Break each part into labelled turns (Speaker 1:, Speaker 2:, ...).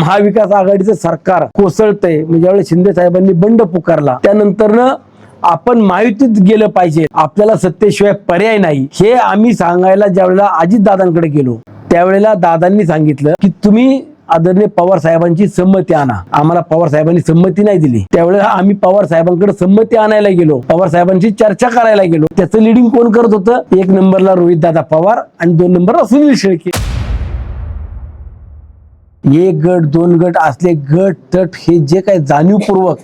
Speaker 1: महाविकास आघाडीचं सरकार कोसळतंय म्हणजे ज्यावेळेस शिंदे साहेबांनी बंड पुकारला त्यानंतरनं आपण महायुतीत गेलं पाहिजे, आपल्याला सत्तेशिवाय पर्याय नाही हे आम्ही सांगायला ज्यावेळेला अजितदादांकडे गेलो त्यावेळेला दादांनी सांगितलं की तुम्ही आदरणीय पवार साहेबांची संमती आणा. आम्हाला पवार साहेबांनी संमती नाही दिली. त्यावेळेला आम्ही पवार साहेबांकडे संमती आणायला गेलो, पवार साहेबांची चर्चा करायला गेलो. त्याचं लिडिंग कोण करत होतं? 1 नंबरला रोहित दादा पवार आणि 2 नंबरला सुनील शेळके. 1 गट 2 गट असले गट तट हे जे काही जाणीवपूर्वक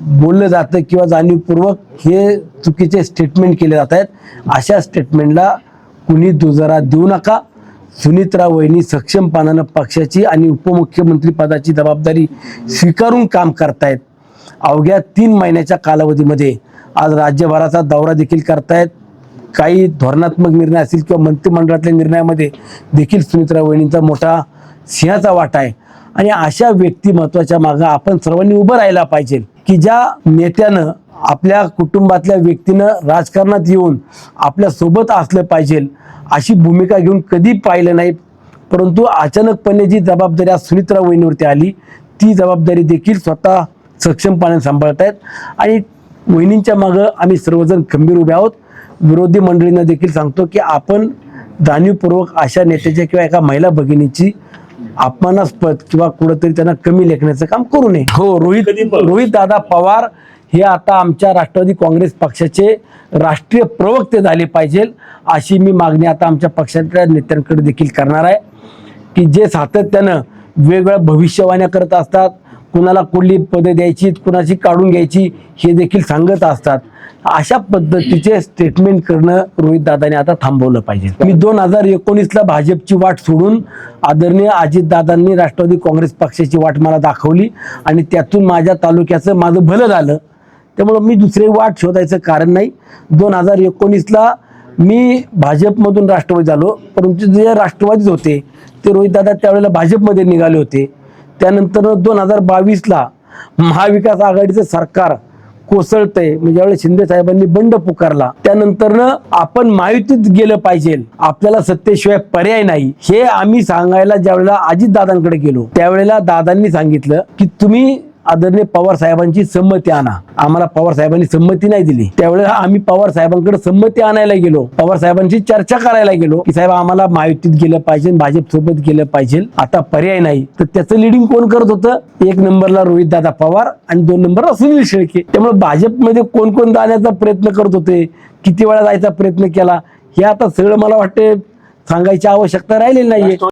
Speaker 1: बोललं जातं किंवा जाणीवपूर्वक हे चुकीचे स्टेटमेंट केले जात आहेत, अशा स्टेटमेंटला कुणी दुजोरा देऊ नका. सुनीत्रा वहिनी सक्षमपणानं पक्षाची आणि उपमुख्यमंत्री पदाची जबाबदारी स्वीकारून काम करतायत. अवघ्या 3 महिन्याच्या कालावधीमध्ये आज राज्यभराचा दौरा देखील करतायत. काही धोरणात्मक निर्णय असतील किंवा मंत्रिमंडळातल्या निर्णयामध्ये देखील सुनीत्रा वहिनींचा मोठा सिंहाचा वाटा आहे. आणि अशा व्यक्तिमत्वाच्या मागे आपण सर्वांनी उभं राहायला पाहिजे की ज्या नेत्यानं आपल्या कुटुंबातल्या व्यक्तीनं राजकारणात येऊन आपल्या सोबत असलं पाहिजे अशी भूमिका घेऊन कधी पाहिलं नाही. परंतु अचानकपणे जी जबाबदारी आज सुनीत्रा वहिनीवरती आली ती जबाबदारी देखील स्वतः सक्षमपणे सांभाळतायत आणि वहिनींच्या मागं आम्ही सर्वजण खंबीर उभे आहोत. विरोधी मंडळींना देखील सांगतो की आपण जाणीवपूर्वक अशा नेत्याच्या किंवा एका महिला भगिनीची अपमानास्पद किंवा कुठंतरी त्यांना कमी लेखण्याचं काम करू नये. हो, रोहित दादा पवार हे आता आमच्या राष्ट्रवादी काँग्रेस पक्षाचे राष्ट्रीय प्रवक्ते झाले पाहिजे अशी मी मागणी आता आमच्या पक्षाच्या नेत्यांकडे देखील करणार आहे की जे सातत्यानं वेगवेगळ्या भविष्यवाण्या करत असतात, कुणाला कुठली पदे द्यायची कुणाची काढून घ्यायची हे देखील सांगत असतात. अशा पद्धतीचे स्टेटमेंट करणं रोहित दादाने आता थांबवलं पाहिजे. मी 2019ला भाजपची वाट सोडून आदरणीय अजितदादांनी राष्ट्रवादी काँग्रेस पक्षाची वाट मला दाखवली आणि त्यातून माझ्या तालुक्याचं माझं भलं झालं. त्यामुळं मी दुसरी वाट शोधायचं कारण नाही. 2019ला मी भाजपमधून राष्ट्रवादी झालो, परंतु जे राष्ट्रवादीच होते ते रोहितदादा त्यावेळेला भाजपमध्ये निघाले होते. त्यानंतर 2022ला महाविकास आघाडीचं सरकार कोसळतंय म्हणजे ज्यावेळेस शिंदे साहेबांनी बंड पुकारला त्यानंतरनं आपण महायुतीत गेलं पाहिजे, आपल्याला सत्तेशिवाय पर्याय नाही हे आम्ही सांगायला ज्यावेळेला अजितदादांकडे गेलो त्यावेळेला दादांनी सांगितलं की तुम्ही आदरणीय पवार साहेबांची संमती आणा. आम्हाला पवार साहेबांनी संमती नाही दिली. त्यावेळेला आम्ही पवार साहेबांकडे संमती आणायला गेलो, पवार साहेबांची चर्चा करायला गेलो की साहेब आम्हाला महायुतीत गेलं पाहिजे, भाजप सोबत गेलं पाहिजे, आता पर्याय नाही. तर त्याचं लिडिंग कोण करत होतं? 1 नंबरला रोहित दादा पवार आणि 2 नंबरला सुनील शेळके. त्यामुळे भाजपमध्ये कोण कोण जाण्याचा प्रयत्न करत होते, किती वेळा जायचा प्रयत्न केला हे आता सगळं मला वाटते सांगायची आवश्यकता राहिलेली नाहीये.